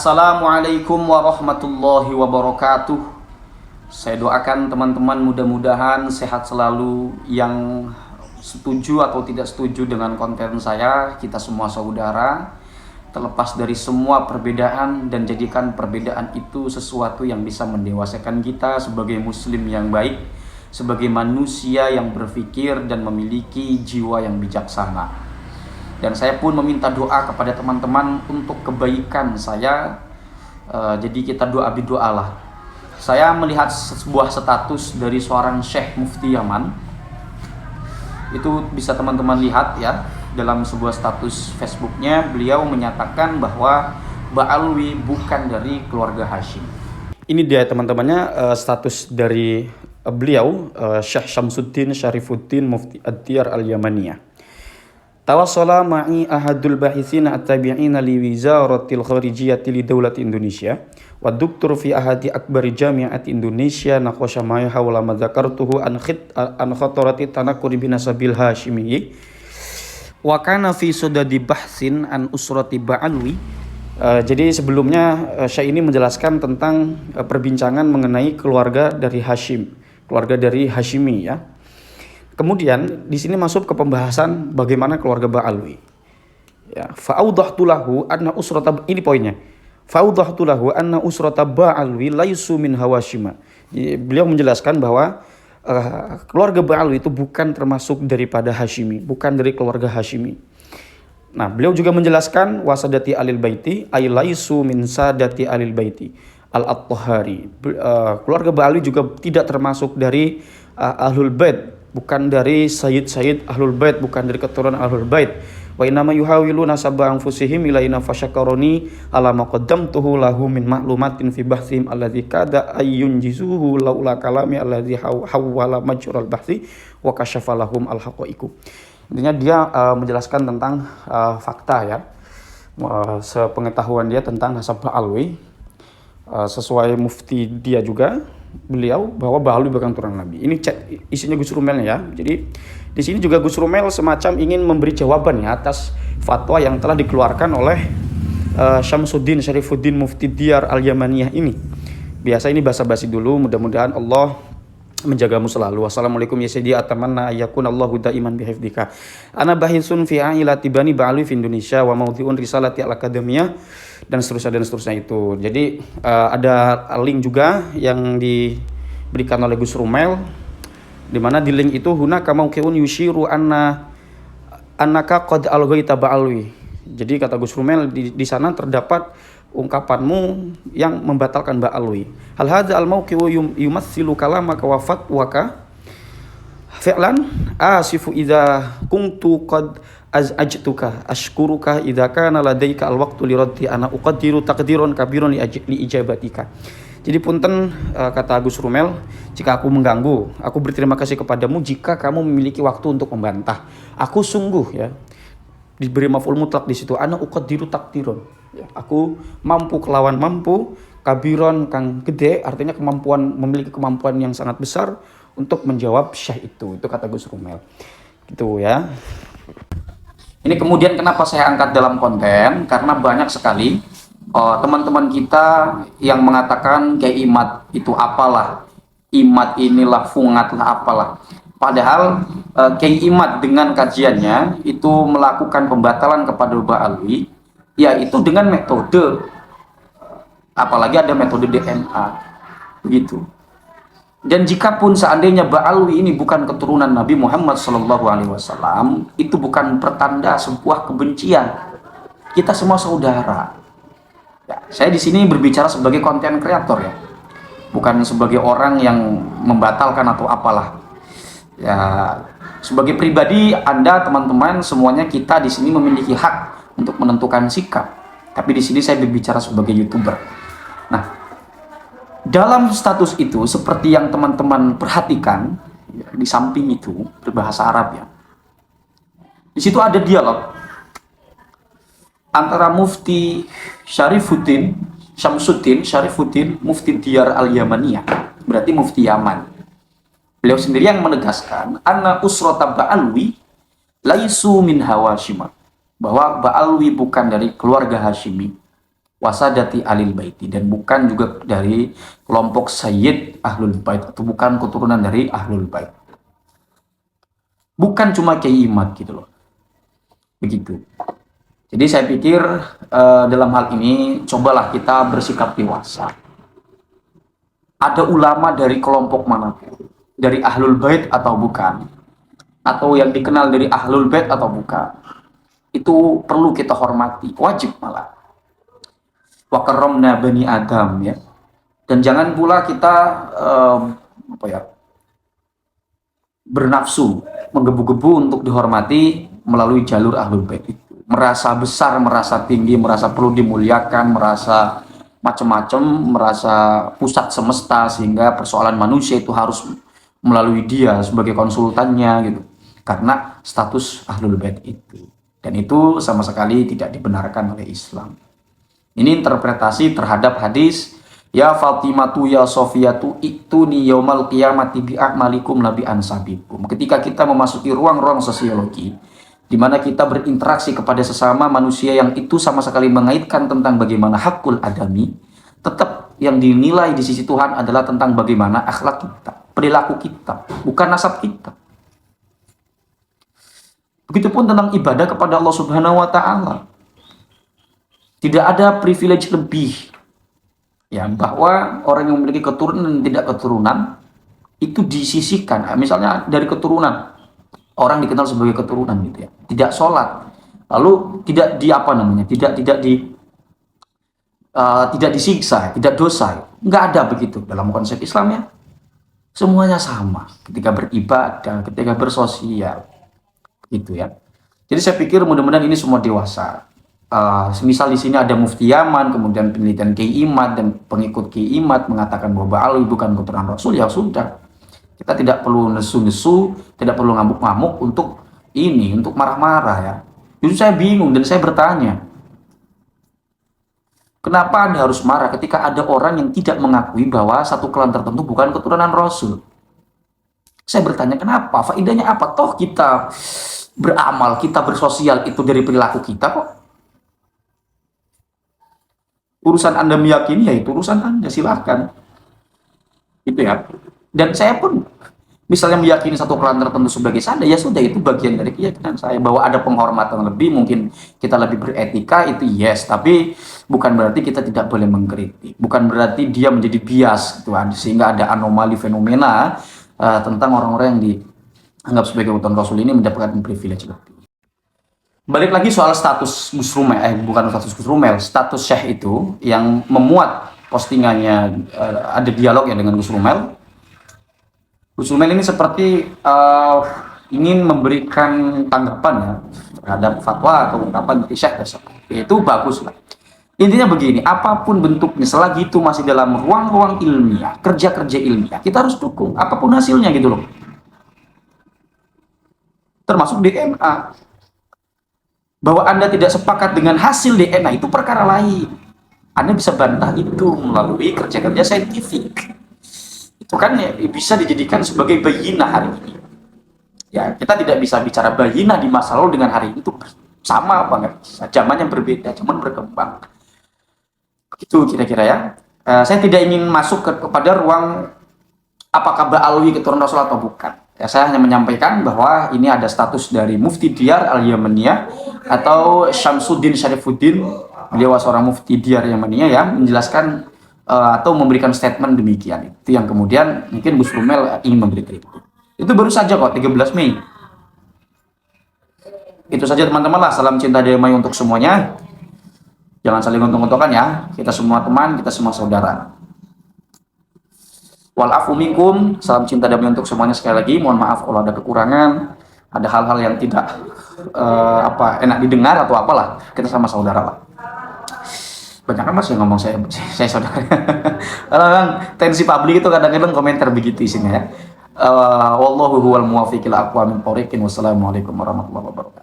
Assalamualaikum warahmatullahi wabarakatuh. Saya doakan teman-teman mudah-mudahan sehat selalu. Yang setuju atau tidak setuju dengan konten saya, kita semua saudara, terlepas dari semua perbedaan, dan jadikan perbedaan itu sesuatu yang bisa mendewasakan kita sebagai muslim yang baik, sebagai manusia yang berpikir dan memiliki jiwa yang bijaksana. Dan saya pun meminta doa kepada teman-teman untuk kebaikan saya. Jadi kita doalah. Saya melihat sebuah status dari seorang Syekh Mufti Yaman. Itu bisa teman-teman lihat ya, dalam sebuah status Facebooknya. Beliau menyatakan bahwa Ba'alwi bukan dari keluarga Hashim. Ini dia teman-temannya, status dari beliau, Syekh Syamsuddin Syarifuddin Mufti Ad-Diyar Al-Yamaniyah. Tawassala ma'i ahadul bahithina at-tabi'ina li wizaratil kharijiyyati li dawlati Indonesia wa doktor fi ahadi akbari jami'ati Indonesia naqasha ma hawla ma dzakartuhu an khatarati tanakuri binasabil hashimiyyi wa kana fi sudadi bahsin an usrati Ba'alwi. Jadi sebelumnya Syekh ini menjelaskan tentang perbincangan mengenai keluarga dari Hashim, keluarga dari Hashimi ya. Kemudian di sini masuk ke pembahasan bagaimana keluarga Ba'alwi. Ya, fa'awdahtu lahu anna usrata, ini poinnya. Fa'awdahtu lahu anna usrata Ba'alwi laisu min Hawashima. Beliau menjelaskan bahwa keluarga Ba'alwi itu bukan termasuk daripada Hashimi, bukan dari keluarga Hashimi. Nah, beliau juga menjelaskan wasadati alil baiti ay laisu min sadati alil baiti al-At-Tahari. Keluarga Ba'alwi juga tidak termasuk dari Ahlul Bait, bukan dari Sayyid Ahlul Bait, bukan dari keturunan Ahlul Bait. Wa innama yuhawilu nasaba anfusihim ilaina fasyakaroni ala ma qaddamtuhu lahu min ma'lumatin fi bahthim alladzi kada ayyunjizuhu laula kalami alladzi hawwala majral bahthi wa kasyafa lahum al-haqaiqu. Intinya dia menjelaskan tentang fakta ya, sepengetahuan dia tentang nasab Ba'alwi, sesuai mufti dia juga beliau bahwa Ba'alwi bukan keturunan Nabi. Ini isinya Gus Rumel ya. Jadi di sini juga Gus Rumel semacam ingin memberi jawaban ya atas fatwa yang telah dikeluarkan oleh Syamsuddin Syarifuddin Mufti Diyar Al-Yamaniyah ini. Biasa ini basa-basi dulu, mudah-mudahan Allah menjagamu selalu. Wassalamualaikum ya sayyidi, atamanna ayakunallahu daiman bihifdika. Ana bahisun fi ailati bani Ba'alwi fi Indonesia wa maudhi'un risalati al-akademiyah, dan seterusnya itu. Jadi ada link juga yang diberikan oleh Gus Rumel, di mana di link itu hunaka mauqi'un yushiru annaka qad alghaita Ba'alwi. Jadi kata Gus Rumel di sana terdapat ungkapanmu yang membatalkan Ba'alwi. Hal hadza al-mauqi'u yumassilu kalamaka wa fatwaka fi'lan asifu idza kuntu qad ajtuka ashkuruka idza kana ladaika al-waqtu li raddi ana uqaddiru taqdiran kabiran li ijabatika. Jadi punten, kata Gus Rumel, jika aku mengganggu, aku berterima kasih kepadamu jika kamu memiliki waktu untuk membantah. Aku sungguh ya, diberi maf'ul mutlak di situ, ana uqaddiru taqdiran. Ya, aku mampu kelawan mampu, kabiron kang gede, artinya memiliki kemampuan yang sangat besar untuk menjawab syekh itu kata Gus Rumel. Gitu ya. Ini kemudian kenapa saya angkat dalam konten, karena banyak sekali teman-teman kita yang mengatakan kayak imat itu apalah, imat inilah fungat lah apalah. Padahal Kiai Imad dengan kajiannya itu melakukan pembatalan kepada Ba'alwi, yaitu dengan metode, apalagi ada metode DNA, begitu. Dan jikapun seandainya Ba'alwi ini bukan keturunan Nabi Muhammad SAW, itu bukan pertanda sebuah kebencian. Kita semua saudara. Ya, saya di sini berbicara sebagai konten kreator ya, bukan sebagai orang yang membatalkan atau apalah. Ya, sebagai pribadi Anda teman-teman semuanya, kita di sini memiliki hak untuk menentukan sikap. Tapi di sini saya berbicara sebagai YouTuber. Nah, dalam status itu seperti yang teman-teman perhatikan ya, di samping itu berbahasa Arab ya. Di situ ada dialog antara Mufti Syamsuddin Syarifuddin Mufti Diyar Al-Yamaniyah, berarti Mufti Yaman. Beliau sendiri yang menegaskan anna usrata Ba'alwi laisu min Hawashima, bahwa Ba'alwi bukan dari keluarga Hashimi. wasadati alil baiti, dan bukan juga dari kelompok sayyid ahlul bait, atau bukan keturunan dari ahlul bait. Bukan cuma Kiai Imad gitu loh. Begitu. Jadi saya pikir dalam hal ini cobalah kita bersikap dewasa. Ada ulama dari kelompok manapun, dari ahlul bait atau bukan, atau yang dikenal dari ahlul bait atau bukan, itu perlu kita hormati, wajib malah. Wa karramna bani Adam, ya. Dan jangan pula kita bernafsu, menggebu-gebu untuk dihormati melalui jalur ahlul bait itu. Merasa besar, merasa tinggi, merasa perlu dimuliakan, merasa macam-macam, merasa pusat semesta, sehingga persoalan manusia itu harus melalui dia sebagai konsultannya gitu. Karena status ahlul bait itu. Dan itu sama sekali tidak dibenarkan oleh Islam. Ini interpretasi terhadap hadis, ya Fatimatu ya Sofiyatu ituni yaumal qiyamati bi'amalikum nabi ansabikum. Ketika kita memasuki ruang-ruang sosiologi, di mana kita berinteraksi kepada sesama manusia yang itu sama sekali mengaitkan tentang bagaimana hakul adami, tetap yang dinilai di sisi Tuhan adalah tentang bagaimana akhlak kita, perilaku kita, bukan nasab kita. Begitupun tentang ibadah kepada Allah Subhanahu wa Ta'ala. Tidak ada privilege lebih, ya, bahwa orang yang memiliki keturunan dan tidak keturunan itu disisihkan. Misalnya dari keturunan, orang dikenal sebagai keturunan gitu ya, tidak sholat, lalu tidak tidak disiksa, tidak dosa, nggak ada begitu dalam konsep Islam ya. Semuanya sama ketika beribadah, ketika bersosial, gitu ya. Jadi saya pikir mudah-mudahan ini semua dewasa. Misal di sini ada Mufti Yaman, kemudian penelitian Kiai Imad dan pengikut Kiai Imad mengatakan bahwa Ba'alwi bukan keturunan Rasul, ya sudah. Kita tidak perlu nesu-nesu, tidak perlu ngamuk-ngamuk untuk marah-marah ya. Justru saya bingung dan saya bertanya, kenapa Anda harus marah ketika ada orang yang tidak mengakui bahwa satu klan tertentu bukan keturunan Rasul? Saya bertanya kenapa, faedahnya apa? Toh kita beramal, kita bersosial itu dari perilaku kita kok. Urusan Anda meyakini, ya itu urusan Anda, silahkan. Gitu ya. Dan saya pun misalnya meyakini satu klan tertentu sebagai sadar, ya sudah, itu bagian dari keyakinan saya. Bahwa ada penghormatan lebih, mungkin kita lebih beretika, itu yes. Tapi bukan berarti kita tidak boleh mengkritik. Bukan berarti dia menjadi bias, gitu, sehingga ada anomali fenomena tentang orang-orang yang dianggap sebagai utusan Rasul ini mendapatkan privilege lebih. Balik lagi soal status Gus Rumel, bukan status Gus Rumel, status Syekh itu yang memuat postingannya, ada dialog ya dengan Gus Rumel. Gus Rumel ini seperti ingin memberikan tanggapan ya terhadap fatwa atau ungkapan dari Syekh tersebut. Itu bagus lah. Intinya begini, apapun bentuknya, selagi itu masih dalam ruang-ruang ilmiah, kerja-kerja ilmiah, kita harus dukung, apapun hasilnya gitu loh. Termasuk DNA. Bahwa Anda tidak sepakat dengan hasil DNA itu perkara lain. Anda bisa bantah itu melalui kerja-kerja saintifik. Itu kan ya, bisa dijadikan sebagai bayinah hari ini. Ya, kita tidak bisa bicara bayinah di masa lalu dengan hari ini itu sama apa nggak bisa. Zamannya berbeda, zaman berkembang. Itu kira-kira ya. Saya tidak ingin masuk kepada ruang apakah Ba'alwi keturunan Rasul atau bukan. Ya, saya hanya menyampaikan bahwa ini ada status dari Mufti Diyar Al-Yamaniyah atau Syamsuddin Syarifuddin, beliau seorang Mufti Diyar Yamaniyah yang menjelaskan atau memberikan statement demikian. Itu yang kemudian mungkin Gus Rumel ingin memberi kritik. Itu baru saja kok, 13 Mei. Itu saja teman-teman lah, salam cinta damai untuk semuanya. Jangan saling untung-untungan ya, kita semua teman, kita semua saudara. Walafu minkum, salam cinta damai untuk semuanya sekali lagi. Mohon maaf kalau ada kekurangan, ada hal-hal yang tidak enak didengar atau apalah. Kita sama saudara lah. Banyak kan mas yang ngomong saya saudara. Kalau kan tensi publik itu kadang-kadang komentar begitu isinya ya. Wallahu huwal muwaffiq ila aqwamit thoriqin. Wassalamualaikum warahmatullahi wabarakatuh.